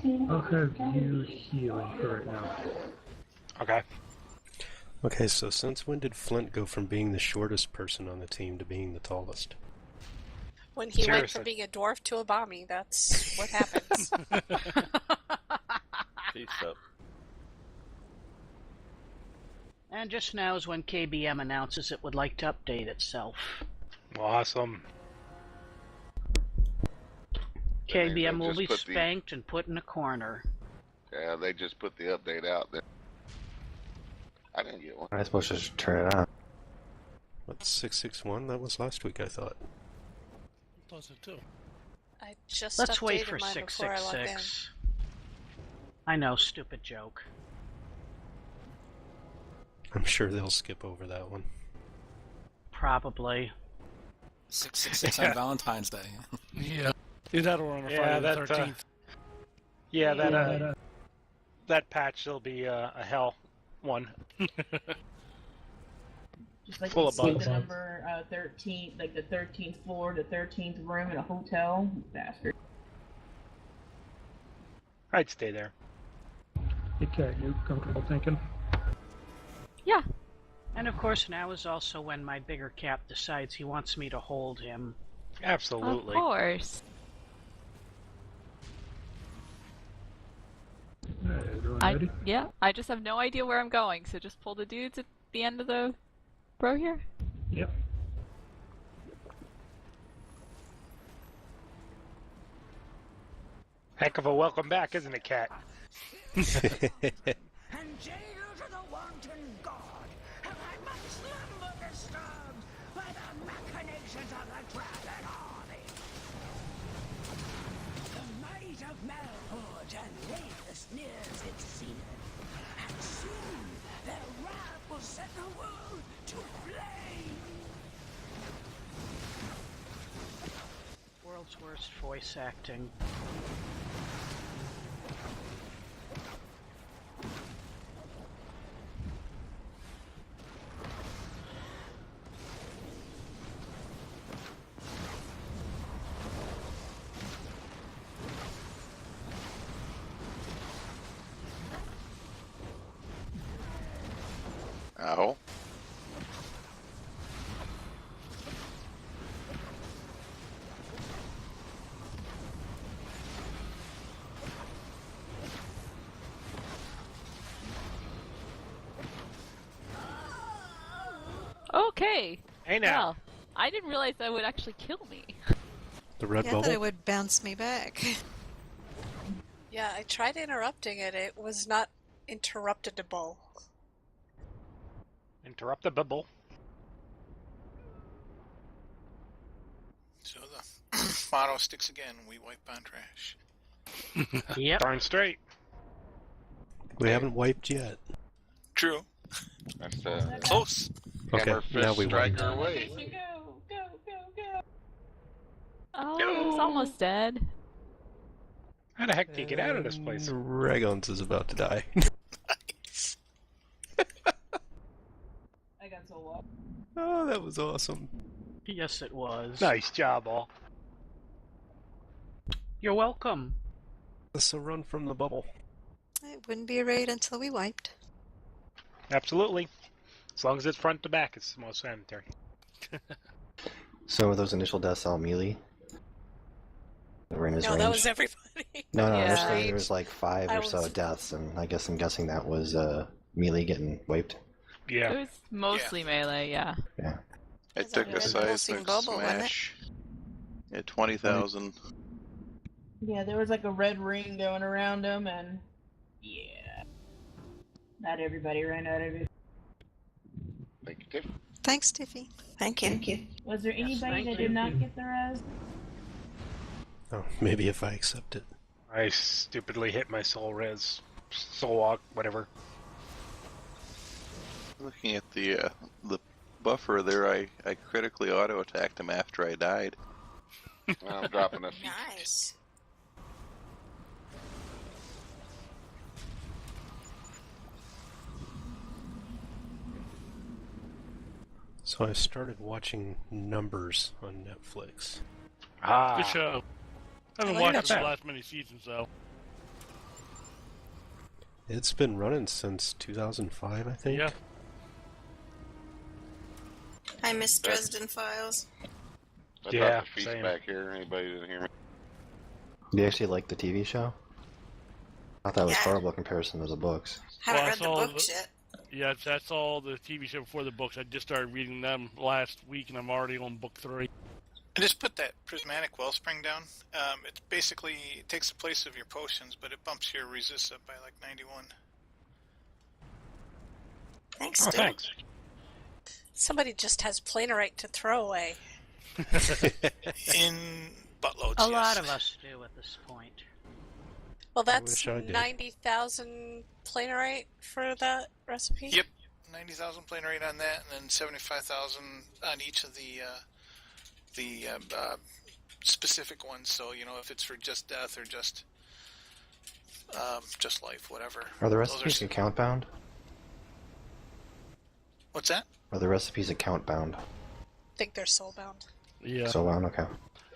I'll have you healing for right now. Okay. Okay, so since when did Flint go from being the shortest person on the team to being the tallest? When he went Seriously. from being a dwarf to a bommy, that's what happens. Peace up. And just now is when KBM announces it would like to update itself. Awesome. KBM will be just put spanked and put in a corner. Yeah, they just put the update out there. I didn't get one. I suppose I should turn it on. What's 661? That was last week, I thought. Does it too? I just Let's updated wait for mine before I logged in. 666. I know, stupid joke. I'm sure they'll skip over that one. Probably. 666 on Valentine's Day. Yeah. That will on Yeah, Friday the 13th. That patch will be a hell one. Just like Full of the bugs. number 13th, like the 13th floor, the 13th room in a hotel. Bastard. I'd stay there. Okay, you comfortable thinking? Yeah. And of course, now is also when my bigger cap decides he wants me to hold him. Absolutely. Of course. Everyone ready? Yeah, I just have no idea where I'm going, so just pull the dudes at the end of the row here. Yep. Heck of a welcome back, isn't it, Cat? And jail to the wanton god, have I much slumber disturbed by the machinations of the dragon army. The might of Malhood and latest nears its zenith, and soon their wrath will set the world to flame. World's worst voice acting. Ow. Okay. Hey now. Well, I didn't realize that would actually kill me. The red Yeah, I bubble? thought it would bounce me back. Yeah, I tried interrupting it. It was not interruptible. Interruptible. So the motto sticks again. We wipe on trash. Yep. Darn straight. We haven't wiped yet. True. That's Close. Okay, Hammerfist now we wiped. striker away. Go, go, go, go. Oh, it's almost dead. How the heck do you get out of this place? Regons is about to die. I got so lost. Oh, that was awesome. Yes, it was. Nice job, all. You're welcome. So run from the bubble. It wouldn't be a raid until we wiped. Absolutely. As long as it's front to back, it's the most sanitary. So were those initial deaths all melee? That were in his No, range? that was everybody. No, Yeah. initially there was like 5 I or so was- deaths, and I'm guessing that was melee getting wiped. Yeah. It was mostly melee, yeah. Yeah. It took a It was mostly seismic bubble, wasn't it? smash. Yeah, 20,000. Yeah, there was like a red ring going around him, and yeah, not everybody ran out of it. Thank you, Tiff. Thanks, Tiffy. Thank you. Thank you. Was there anybody thank that you. did not get the res? Oh, maybe if I accept it. I stupidly hit my soul res. Soul walk, whatever. Looking at the buffer there, I critically auto-attacked him after I died. I'm dropping a feet. Nice. So I started watching Numbers on Netflix. Ah. Good show. I haven't I like watched that the show. last many seasons though. It's been running since 2005, I think. Yeah. I miss Dresden Files. I Yeah, dropped the sheets same. back here. Anybody didn't hear me? Do you actually like the TV show? I thought it was Yeah. horrible in comparison to the books. Haven't Well, I read the saw books yet. Yeah, that's all the TV show before the books. I just started reading them last week, and I'm already on book 3. I just put that prismatic wellspring down. It basically takes the place of your potions, but it bumps your resist up by like 91. Thanks, Oh, Stu. thanks. Somebody just has planerite to throw away. In buttloads, A yes. lot of us do at this point. Well, that's wish I did. 90,000 planerite for that recipe? Yep, 90,000 planerite on that, and then 75,000 on each of the specific ones. So, you know, if it's for just death or just life, whatever. Are the Those recipes account bound? What's that? Are the recipes account bound? I think they're soulbound. Yeah. So bound, okay.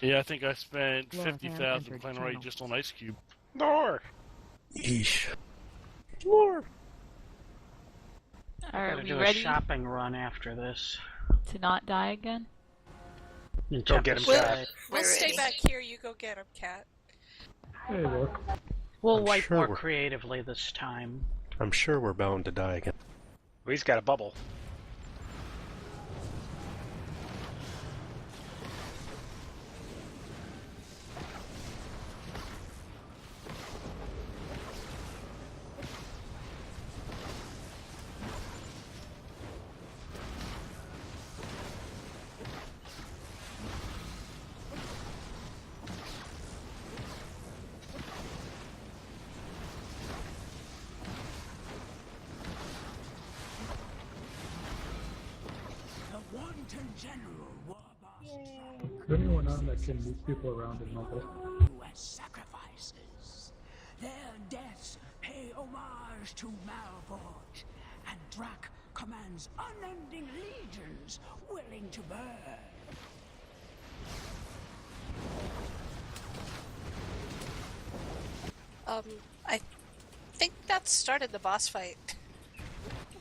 Yeah, I think I spent Lord 50,000 entered planerite channel. just on Ice Cube. Nor. Yeesh. Lord. Are Gotta we do ready a shopping run after this. to not die again? Go get him, We'll, Cat. we'll We're stay ready. back here. You go get him, Cat. Hey, look. We'll I'm wipe sure more we're- creatively this time. I'm sure we're bound to die again. Well, he's got a bubble. The wanton general Warboss Is there anyone on that can move people around in Mumble? who has sacrifices. Their deaths pay homage to Malforge, and Drak commands unending legions willing to burn. I think that started the boss fight.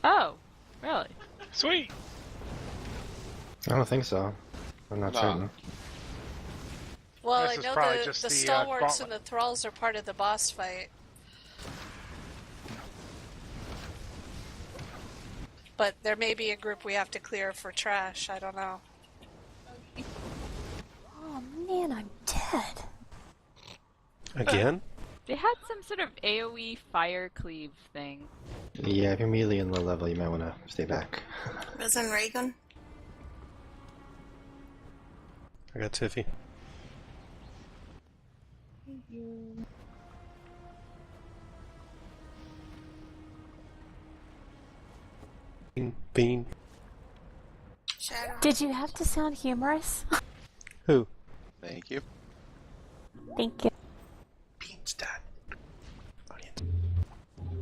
Oh, really? Sweet. I don't think so. I'm not Nah. certain. Well, This I is know probably the just the the, stalwarts and gauntlet. the thralls are part of the boss fight. But there may be a group we have to clear for trash. I don't know. Oh man, I'm dead. Again? They had some sort of AoE fire cleave thing. Yeah, if you're melee in low level, you might want to stay back. Wasn't Reagan? I got Tiffy. Bean. Shadow. Did you have to sound humorous? Who? Thank you. Thank you. Bean's dead.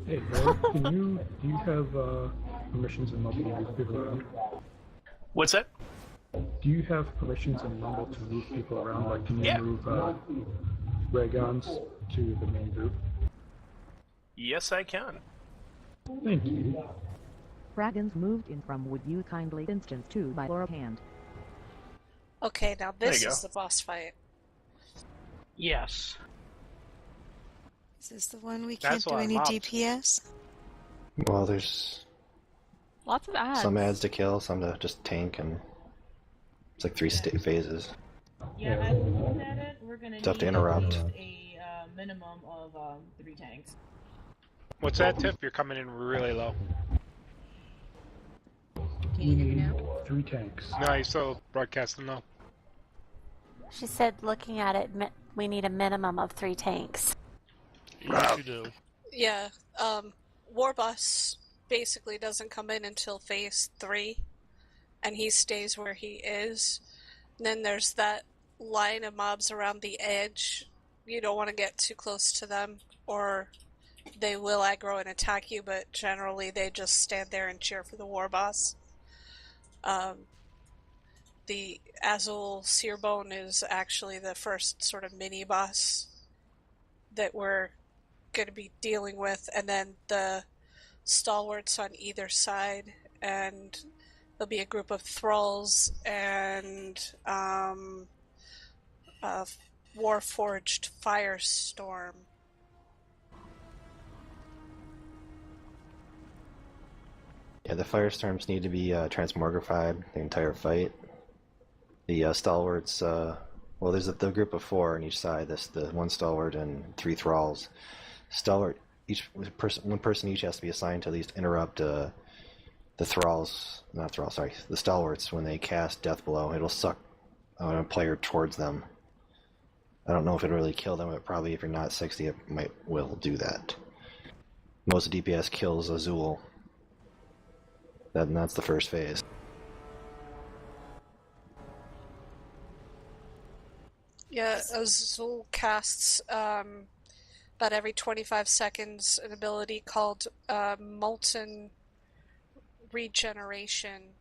Hey, Bill, do you have permissions in Mumble to move people around? What's that? Do you have permissions in Mumble to move people around? Like, can you Yeah. move Raygons to the main group? Yes, I can. Thank you. Dragons moved in from would you kindly instance 2 by Laura Hand. Okay, now There this you is go. the boss fight. Yes. Is this the one we That's can't do why any mobs. DPS? Well, there's Lots of ads. some ads to kill, some to just tank, and it's like 3 phases. Yeah, as we looked at it, we're gonna Stuff need to interrupt. at least a minimum of 3 tanks. What's that, Tiff? You're coming in really low. We need 3 tanks. No, you're still broadcasting though. She said, looking at it, we need a minimum of 3 tanks. Yes, you do. Yeah, Warboss basically doesn't come in until phase 3, and he stays where he is. And then there's that line of mobs around the edge. You don't want to get too close to them, or they will aggro and attack you, but generally they just stand there and cheer for the Warboss. The Azul Searbone is actually the first sort of mini-boss that we're going to be dealing with, and then the stalwarts on either side, and there'll be a group of thralls and a Warforged Firestorm. Yeah, the firestorms need to be transmogrified the entire fight. The stalwarts, well, there's the group of 4 on each side. The 1 stalwart and 3 thralls. Stalwart, one person each has to be assigned to at least interrupt the stalwarts when they cast Death Blow. It'll suck a player towards them. I don't know if it'll really kill them, but probably if you're not 60, it will do that. Most DPS kills Azul. That's the first phase. Yeah, Azul casts about every 25 seconds an ability called Molten Regeneration,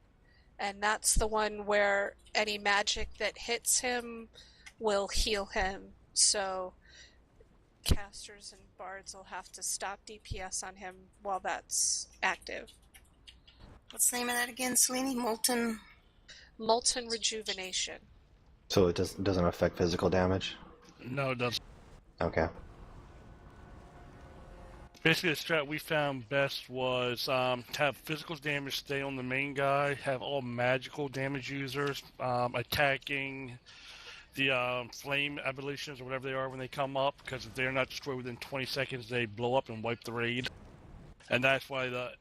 and that's the one where any magic that hits him will heal him. So casters and bards will have to stop DPS on him while that's active. What's the name of that again, Selene? Molten Rejuvenation. So it doesn't affect physical damage? No, it doesn't. Okay. Basically, the strat we found best was to have physical damage stay on the main guy, have all magical damage users attacking the flame abolitions or whatever they are when they come up, because if they're not destroyed within 20 seconds, they blow up and wipe the raid. And that's why the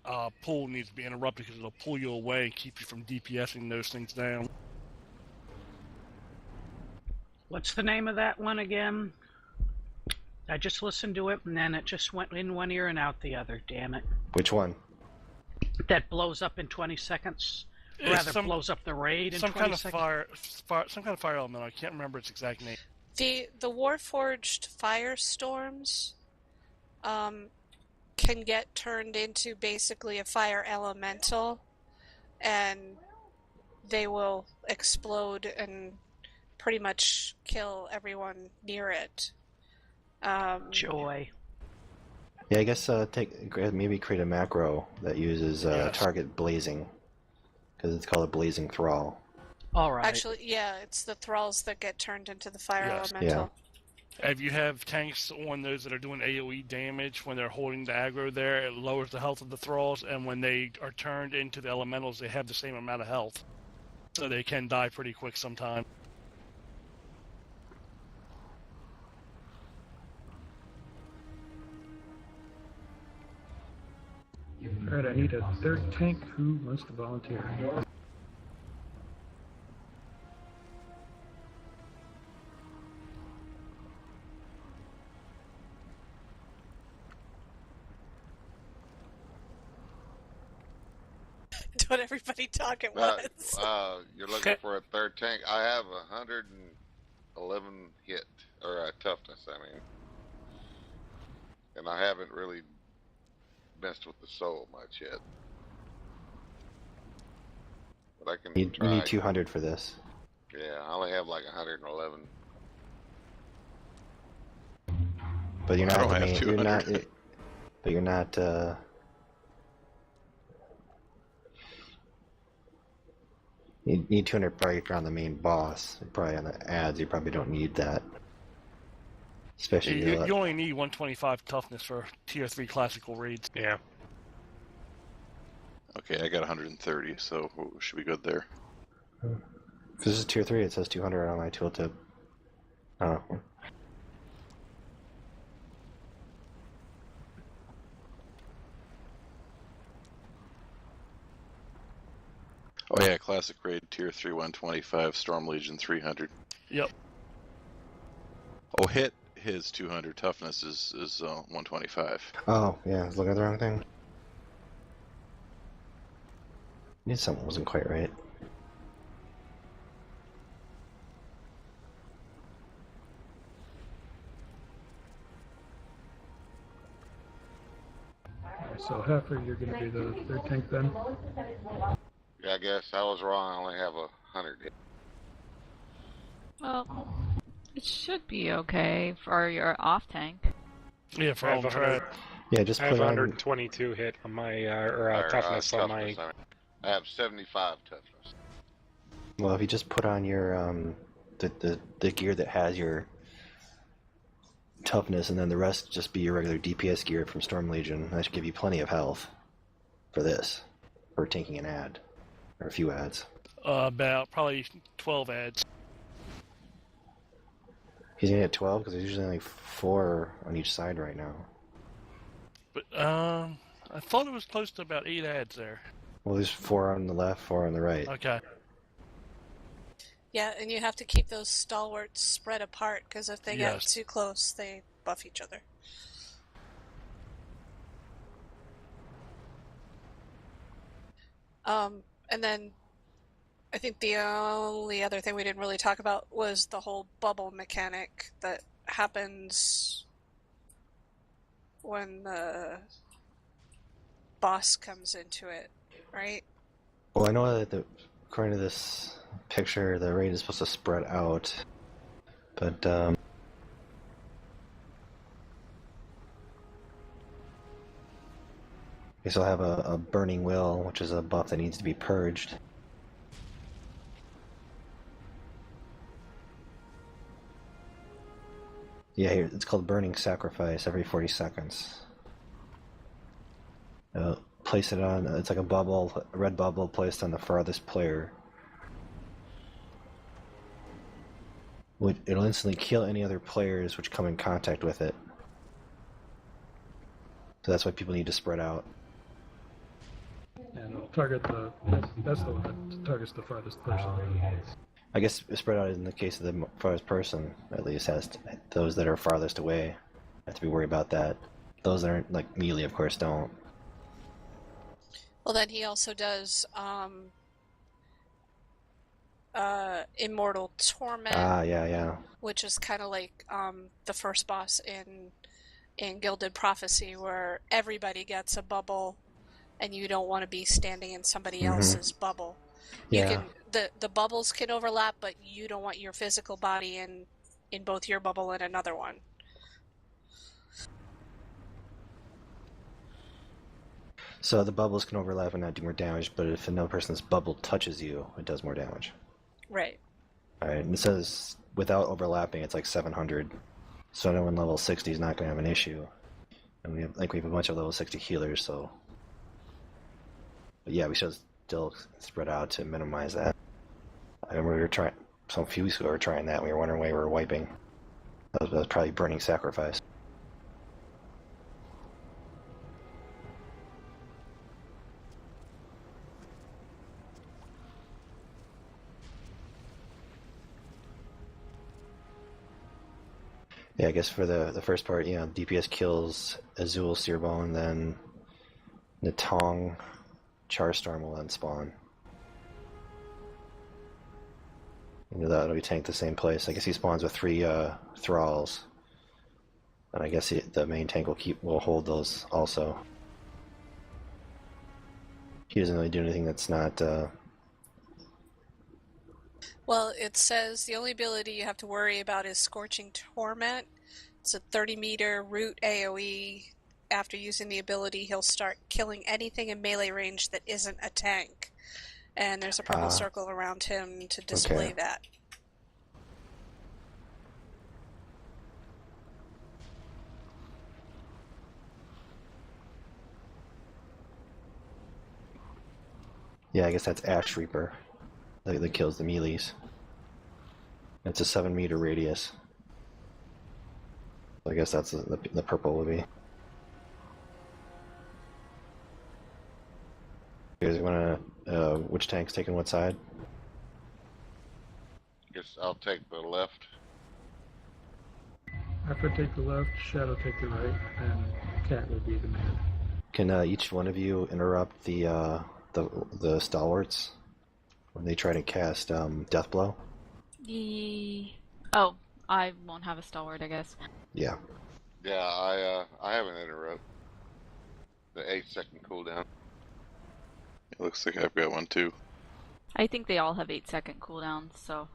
pull needs to be interrupted, because it'll pull you away and keep you from DPSing those things down. What's the name of that one again? I just listened to it, and then it just went in one ear and out the other, damn it. Which one? That blows up in 20 seconds? Blows up the raid in 20 seconds? Some kind of fire element. I can't remember its exact name. The Warforged Firestorms can get turned into basically a fire elemental, and they will explode and pretty much kill everyone near it. Joy. Yeah, I guess maybe create a macro that uses target blazing, because it's called a blazing thrall. All right. Actually, yeah, it's the thralls that get turned into the fire elemental. Yeah. If you have tanks on those that are doing AoE damage when they're holding the aggro there, it lowers the health of the thralls, and when they are turned into the elementals, they have the same amount of health. So they can die pretty quick sometimes. Alright, I need a 3rd tank who wants to volunteer. Don't everybody talk at once. You're looking for a 3rd tank. I have 111 hit, or toughness, I mean. And I haven't really messed with the soul much yet. But I can try. You need 200 for this. Yeah, I only have like 111. But you're not. I don't have 200. But you're not. You need 200 probably if you're on the main boss. Probably on the ads, you probably don't need that. Especially you only need 125 toughness for tier 3 classical raids. Yeah. Okay, I got 130, so we should be good there. Because this is tier 3, it says 200 on my tooltip. Oh. Oh yeah, classic raid tier 3 125, Storm Legion 300. Yep. Oh, his 200 toughness is 125. Oh, yeah, I was looking at the wrong thing. I knew something wasn't quite right. So Heifer, you're going to be the 3rd tank then? Yeah, I guess I was wrong. I only have 100 hit. Well, it should be okay for your off tank. Yeah, for I all have track. Yeah, just I have put on. 122 hit on my Or, toughness on my. I mean. I have 75 toughness. Well, if you just put on your the gear that has your toughness, and then the rest just be your regular DPS gear from Storm Legion, that should give you plenty of health for this, for taking an ad or a few ads. About probably 12 ads. He's gonna get 12 because there's usually only 4 on each side right now. But I thought it was close to about 8 ads there. Well, there's 4 on the left, 4 on the right. Okay. Yeah, and you have to keep those stalwarts spread apart, because if they get Yes. too close, they buff each other. And then I think the only other thing we didn't really talk about was the whole bubble mechanic that happens when the boss comes into it, right? Well, I know that according to this picture, the raid is supposed to spread out, but we still have a burning will, which is a buff that needs to be purged. Yeah, here, it's called Burning Sacrifice every 40 seconds. Place it on, it's like a bubble, a red bubble placed on the farthest player. It'll instantly kill any other players which come in contact with it. So that's why people need to spread out. And it'll target that's the one that targets the farthest person. I guess spread out in the case of the farthest person, at least, has those that are farthest away have to be worried about that. Those that aren't, like, melee, of course, don't. Well, then he also does Immortal Torment. Yeah. Which is kind of like the first boss in Gilded Prophecy, where everybody gets a bubble, and you don't want to be standing in somebody else's bubble. Yeah. You can the bubbles can overlap, but you don't want your physical body in both your bubble and another one. So the bubbles can overlap and not do more damage, but if another person's bubble touches you, it does more damage. Right. Alright, and it says without overlapping, it's like 700. So anyone level 60 is not going to have an issue. And we have a bunch of level 60 healers, so... But yeah, we should still spread out to minimize that. I remember we were trying... Some few weeks ago we were trying that, and we were wondering why we were wiping. That was probably Burning Sacrifice. Yeah, I guess for the first part, DPS kills Azul Searbone, then Natong Charstorm will then spawn. That'll be tanked the same place. I guess he spawns with 3 thralls. And I guess the main tank will hold those also. He doesn't really do anything that's not... Well, it says the only ability you have to worry about is Scorching Torment. It's a 30-meter root AoE. After using the ability, he'll start killing anything in melee range that isn't a tank. And there's a purple circle around him to display that. Yeah, I guess that's Ash Reaper. That kills the melees. It's a 7-meter radius. I guess that's the purple would be. You guys wanna which tank's taking what side? Guess I'll take the left. After I take the left, Shadow take the right, and Cat will be the man. Can each one of you interrupt the stalwarts when they try to cast Deathblow? Oh, I won't have a stalwart, I guess. Yeah. Yeah, I have an interrupt. The 8-second cooldown. It looks like I've got one too. I think they all have 8-second cooldowns, so...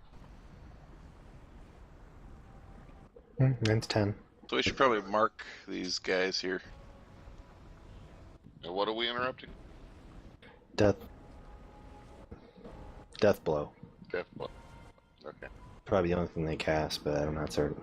Mine's 10. So we should probably mark these guys here. And what are we interrupting? Death blow. Death blow. Okay. Probably the only thing they cast, but I'm not certain.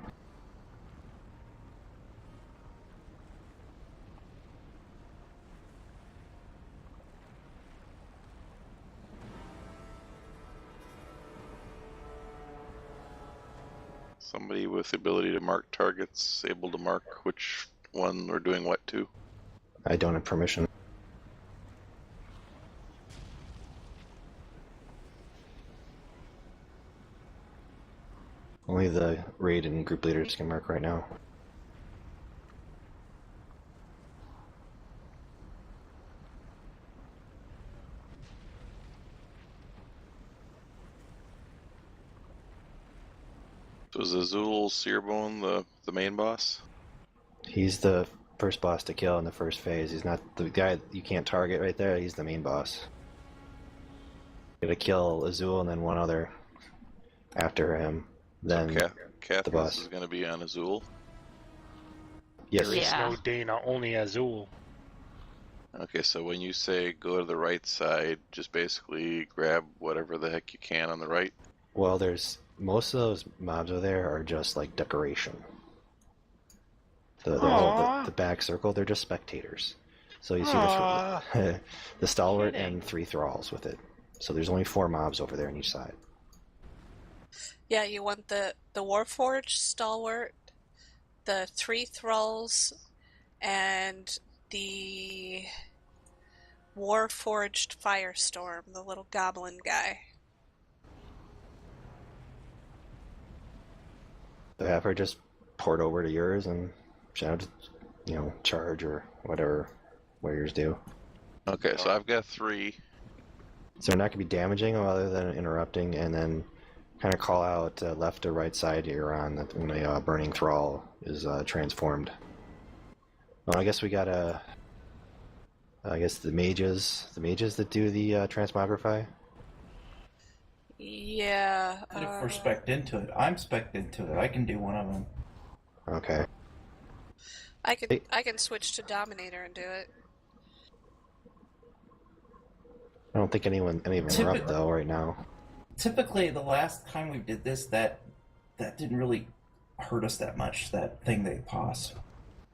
Somebody with the ability to mark targets, able to mark which one we're doing what to. I don't have permission. Only the raid and group leaders can mark right now. So is Azul Searbone the main boss? He's the first boss to kill in the first phase. He's not the guy you can't target right there. He's the main boss. You gotta kill Azul and then one other after him. Then so the boss is going to be on Azul. Yes. There is no Dana, only Azul. Okay, so when you say go to the right side, just basically grab whatever the heck you can on the right. Well, there's most of those mobs over there are just like decoration. The back circle, they're just spectators. So you see the stalwart and 3 thralls with it. So there's only 4 mobs over there on each side. Yeah, you want the Warforged Stalwart, the 3 Thralls, and the Warforged Firestorm, the little goblin guy. So have her just port over to yours and shout, charge or whatever warriors do. Okay, so I've got 3. So they're not going to be damaging them other than interrupting, and then kind of call out left or right side you're on when a burning thrall is transformed. Well, I guess we got the mages that do the transmogrify. Yeah. And if we're spec'd into it, I'm spec'd into it. I can do one of them. Okay. I can switch to Dominator and do it. I don't think any of them are up though right now. Typically, the last time we did this, that didn't really hurt us that much. That thing they toss.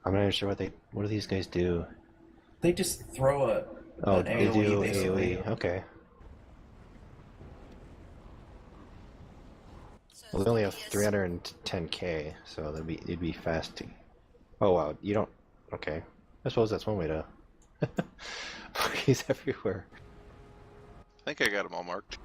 I'm not even sure what do these guys do. They just throw an they AOE, do basically. AOE. Okay. Well, they only have 310k, so it'd be fast. Oh wow, you don't. Okay, I suppose that's one way to. He's everywhere. I think I got them all marked.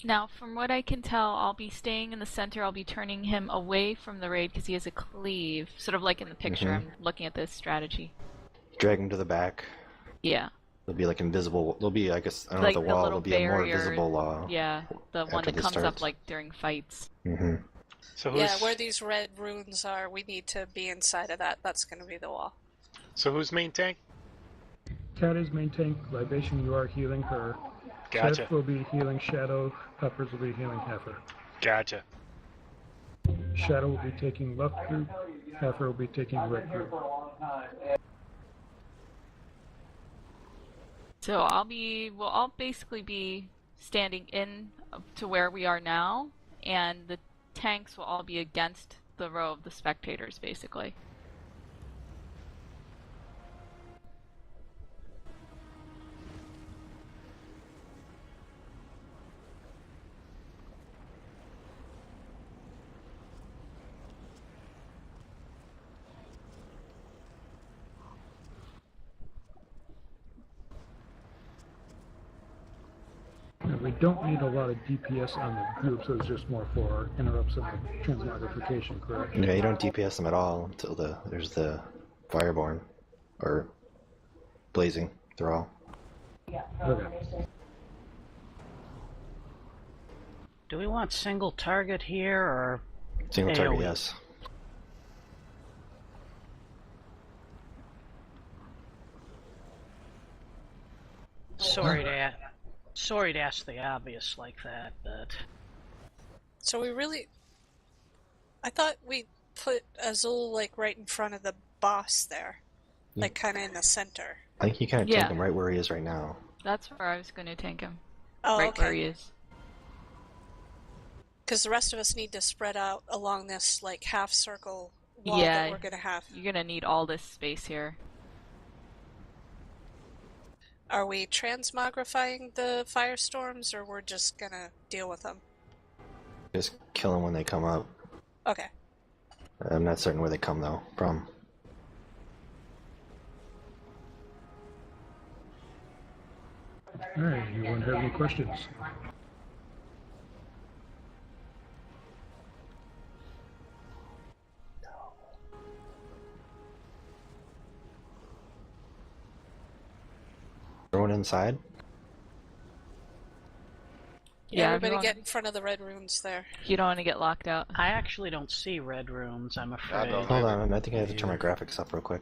Now, from what I can tell, I'll be staying in the center. I'll be turning him away from the raid because he has a cleave, sort of like in the picture. I'm looking at this strategy. Drag him to the back. Yeah. They'll be like invisible. They'll be, I guess, I don't like know, the wall. There'll be a more barrier, visible. Yeah, the one that comes starts. up like during fights. Mm-hmm. So where these red runes are, we need to be inside of that. That's going to be the wall. So who's main tank? Cat is main tank. Libation, you are healing her. Gotcha. Seth will be healing Shadow. Peppers will be healing Heifer. Gotcha. Shadow will be taking left group. Heifer will be taking right group. So I'll basically be standing in to where we are now, and the tanks will all be against the row of the spectators, basically. We don't need a lot of DPS on the group, so it's just more for interrupts and transmogrification, correct? Yeah, you don't DPS them at all until there's the Fireborn or Blazing Thrall. Okay. Do we want single target here or Single target, AOE? yes. Sorry to ask the obvious like that, but So we really... I thought we put Azul, like, right in front of the boss there. Like, kind of in the center. I think you kind of Yeah. tank him right where he is right now. That's where I was going to tank him. Oh, right okay. where he is. Because the rest of us need to spread out along this, like, half-circle wall Yeah, that we're going to have. you're going to need all this space here. Are we transmogrifying the firestorms, or we're just going to deal with them? Just kill them when they come up. Okay. I'm not certain where they come, though, from. Alright, anyone have any questions? Everyone inside? Yeah, Everybody get in front of the red runes there. You don't want to get locked out. I actually don't see red rooms, I'm afraid. Hold on, I think I have to turn my graphics up real quick.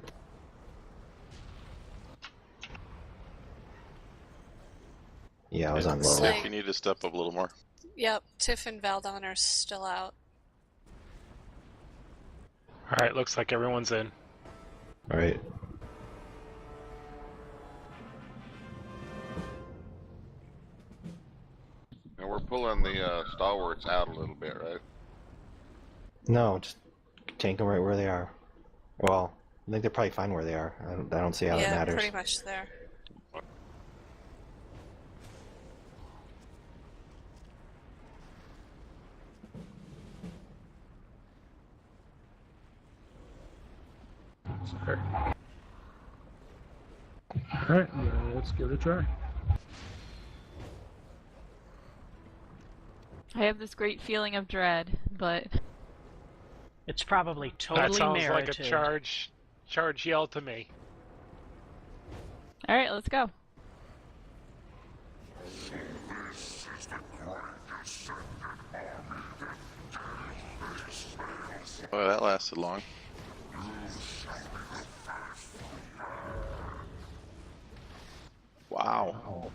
Yeah, I was on low. If you need to step up a little more. Yep, Tiff and Valdon are still out. Alright, looks like everyone's in. Alright. And we're pulling the stalwarts out a little bit, right? No, just tank them right where they are. Well, I think they're probably fine where they are. I don't see how that matters. Yeah, pretty much there. Sorry. Alright, let's give it a try. I have this great feeling of dread, but... It's probably totally That sounds merited. like a charge yell to me. Alright, let's go. Oh, that lasted long. Wow.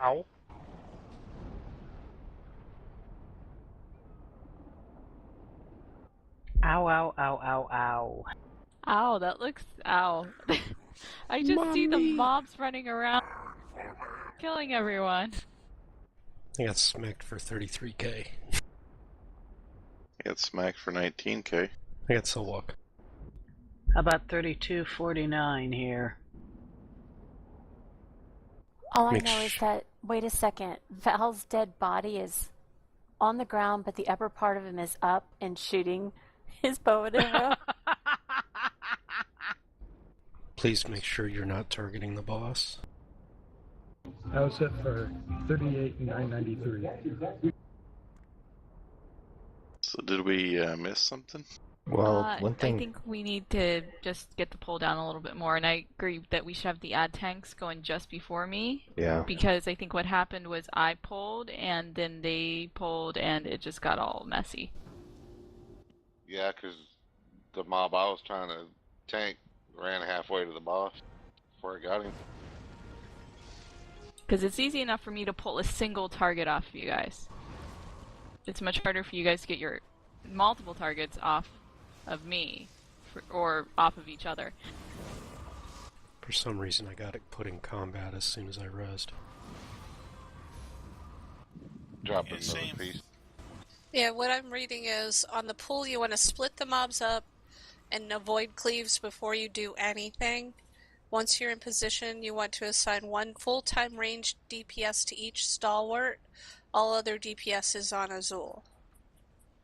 Ow. Ow, ow, ow, ow, ow. Ow, that looks... Ow. I just see the mobs running around, killing everyone. I got smacked for 33k. I got smacked for 19k. I got Soul Walk. How about 3249 here? All I know is that, wait a second, Val's dead body is on the ground, but the upper part of him is up and shooting his bow and arrow. Please make sure you're not targeting the boss. I was set for 38,993. So did we miss something? Well, one thing... I think we need to just get the pull down a little bit more, and I agree that we should have the ad tanks going just before me. Yeah. Because I think what happened was I pulled, and then they pulled, and it just got all messy. Yeah, because the mob I was trying to tank ran halfway to the boss before I got him. Because it's easy enough for me to pull a single target off of you guys. It's much harder for you guys to get your multiple targets off of me, or off of each other. For some reason I got it put in combat as soon as I rezzed. Drop another piece. Yeah, what I'm reading is, on the pool you want to split the mobs up and avoid cleaves before you do anything. Once you're in position, you want to assign one full-time ranged DPS to each stalwart. All other DPS is on Azul.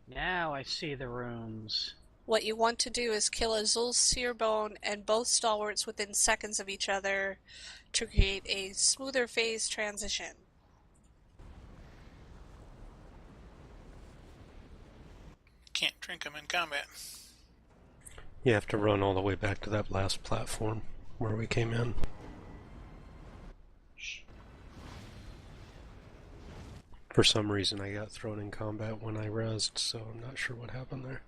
Now I see the rooms. What you want to do is kill Azul's Seer Bone and both stalwarts within seconds of each other to create a smoother phase transition. Can't drink them in combat. You have to run all the way back to that last platform where we came in. For some reason I got thrown in combat when I rezzed, so I'm not sure what happened there.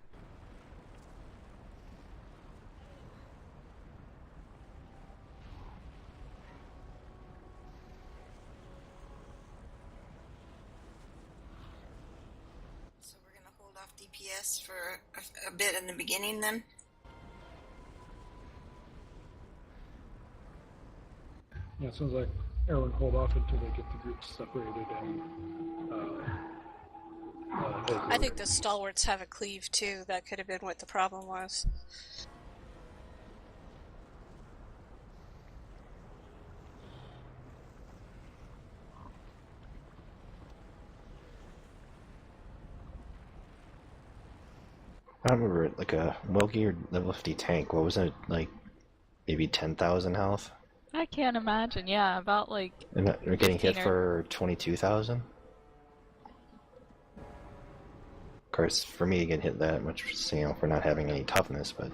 DPS for a bit in the beginning then? Yeah, it sounds like everyone hold off until they get the groups separated and I think the stalwarts have a cleave too. That could have been what the problem was. I don't remember, like a well-geared level 50 tank, what was it, like maybe 10,000 health? I can't imagine. Yeah, about like. And we're getting hit 15 for 22,000? Of course, for me to get hit that much, you know, for not having any toughness, but...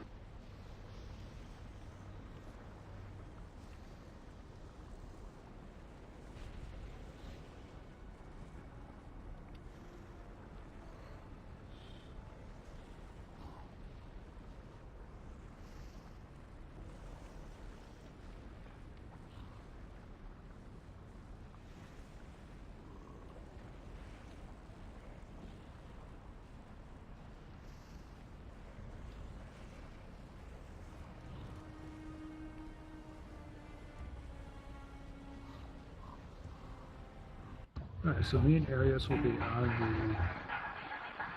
Alright, so me and Arius will be on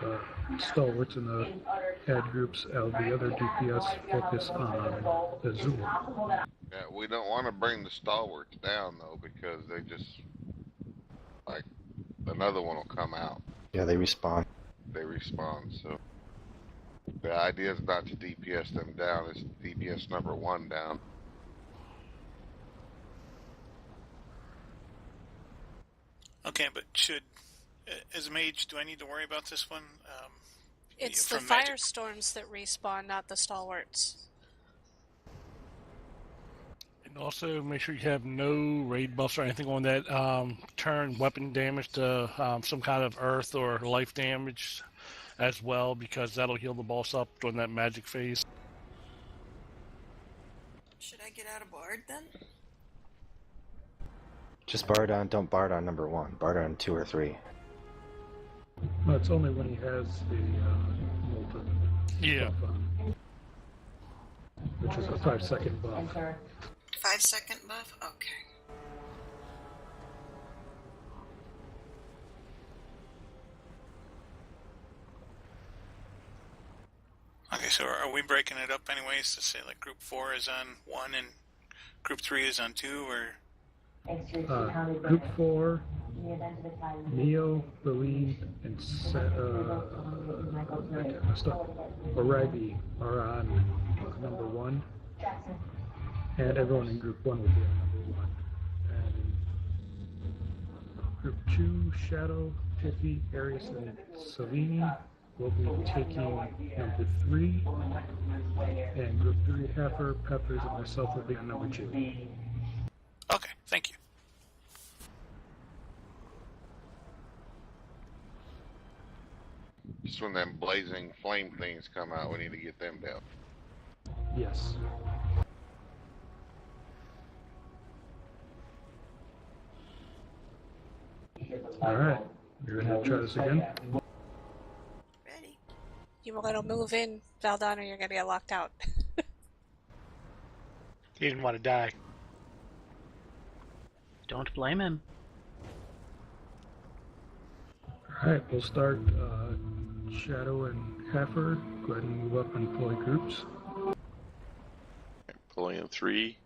the stalwarts and the ad groups. The other DPS focus on the Zoom. Yeah, we don't want to bring the stalwarts down though, because they just like another one will come out. Yeah, they respawn. They respawn, so the idea is not to DPS them down, it's DPS number 1 down. Okay, but as a mage, do I need to worry about this one? It's the from magic- firestorms that respawn, not the stalwarts. And also make sure you have no raid buffs or anything on that turn weapon damage to some kind of earth or life damage as well, because that'll heal the boss up during that magic phase. Should I get out of Bard then? Just Bard on, don't Bard on number 1, Bard on 2 or 3. No, it's only when he has the molten Yeah. buff on, which is a 5-second buff. 5-second buff? Okay. Okay, so are we breaking it up anyways to say like group 4 is on 1 and group 3 is on 2, or? Group 4, Neo, Berlin, and Oragi are on number 1, and everyone in Group 1 will be on number 1. And Group 2, Shadow, Tiffy, Arius, and Salini will be taking number 3, and Group 3, Heifer, Peppers, and myself will be on number 2. Okay, thank you. Just when them blazing flame things come out, we need to get them down. Yes. Alright, you're gonna try this again? Ready? You want to move in, Valdon, or you're going to get locked out. He didn't want to die. Don't blame him. Alright, we'll start Shadow and Heifer. Go ahead and move up and deploy groups. Pulling in 3,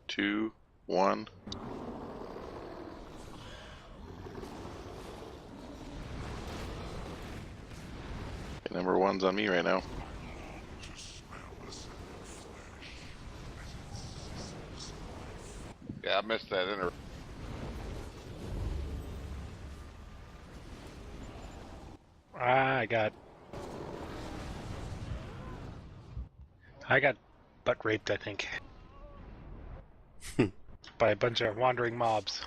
2, 1. Okay, number 1's on me right now. Yeah, I missed that I got butt raped, I think. By a bunch of wandering mobs.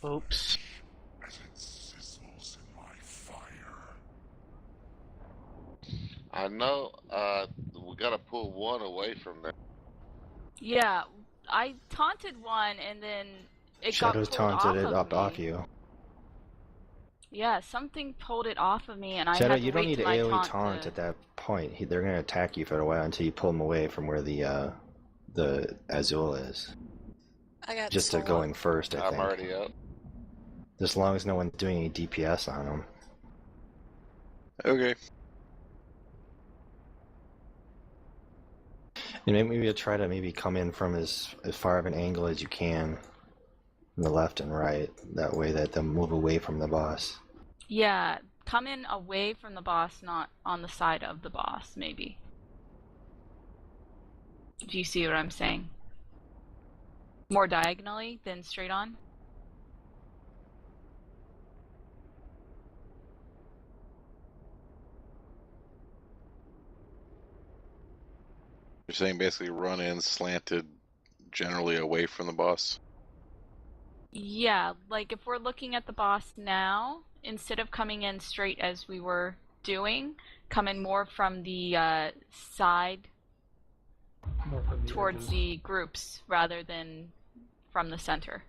Oops. As it sizzles in my fire. I know, we gotta pull 1 away from there. Yeah, I taunted one and then it Shadows got pulled taunted off it of up me. off you. Yeah, something pulled it off of me and I Shadow, had to you don't wait need till to my AoE taunt taunt to... at that point. They're going to attack you for a while until you pull them away from where the Azul is. I got Just to soul going up. first, I think. I'm already up. As long as no one's doing any DPS on them. Okay. And maybe you'll try to maybe come in from as far of an angle as you can. From the left and right. That way that they'll move away from the boss. Yeah, come in away from the boss, not on the side of the boss, maybe. Do you see what I'm saying? More diagonally than straight on? You're saying basically run in slanted generally away from the boss? Yeah, like if we're looking at the boss now, instead of coming in straight as we were doing, come in more from the side More from the towards edges. the groups rather than from the center.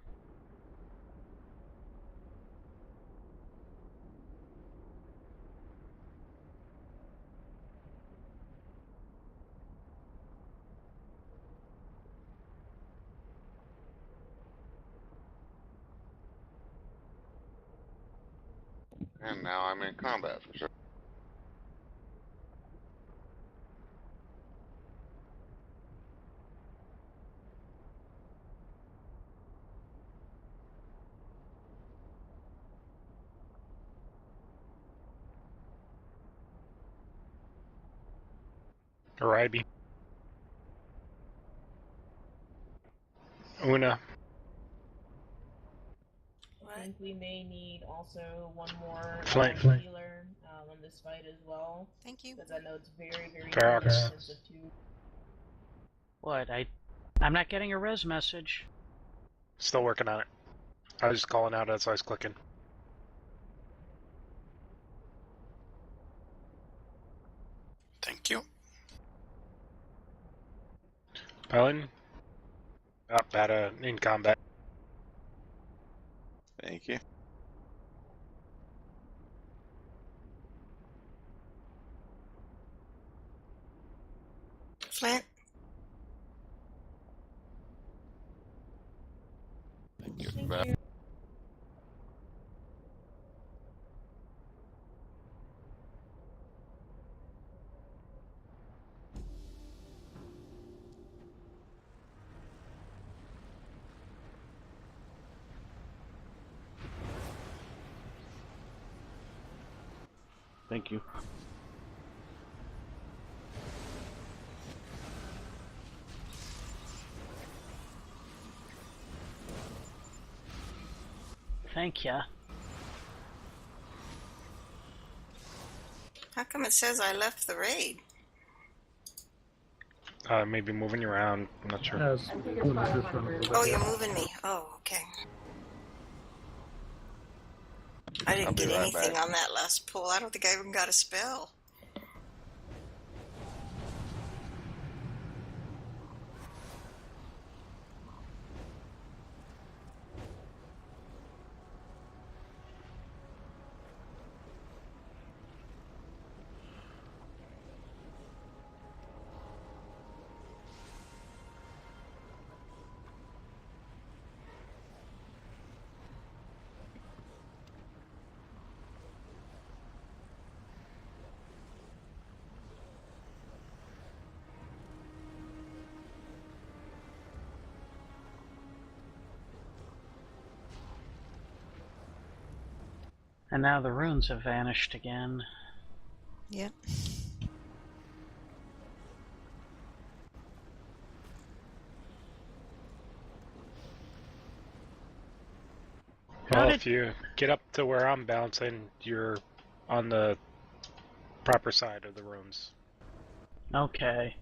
And now I'm in combat for sure. Aribi. Una. I think we may need also one more Flame. healer in this fight as well. Thank you. Because I know it's very, very Ferox. intensive too. What? I'm not getting a res message. Still working on it. I was just calling out as I was clicking. Thank you. Helen? Up at in combat. Thank you. Flint. Getting back. Thank you. Thank ya. How come it says I left the raid? Maybe moving you around. I'm not sure. As Una's just run over Oh, there. you're moving me. Oh, okay. I didn't I'll be get right anything back. on that last pull. I don't think I even got a spell. And now the runes have vanished again. Yep. Well, if you get up to where I'm bouncing, you're on the proper side of the runes. Okay.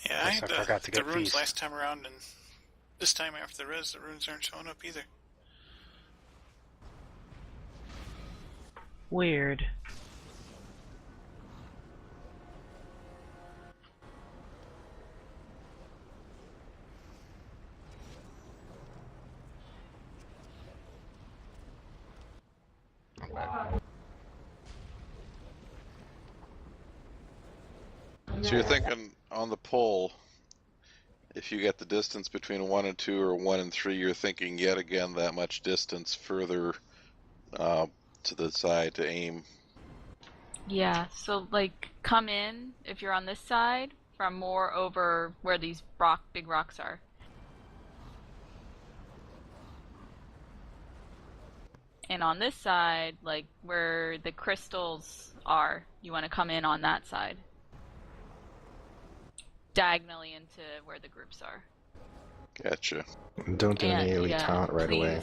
Yeah, I Guess had I forgot to the get runes these. last time around, and this time after the res, the runes aren't showing up either. Weird. So you're thinking on the pole, if you get the distance between 1 and 2 or 1 and 3, you're thinking yet again that much distance further to the side to aim. Yeah, so like come in if you're on this side from more over where these big rocks are. And on this side, like where the crystals are, you want to come in on that side. Diagonally into where the groups are. Gotcha. Don't do an AoE taunt right away.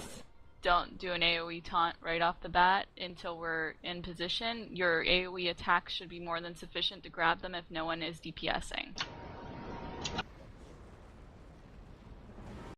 Don't do an AoE taunt right off the bat until we're in position. Your AoE attack should be more than sufficient to grab them if no one is DPSing.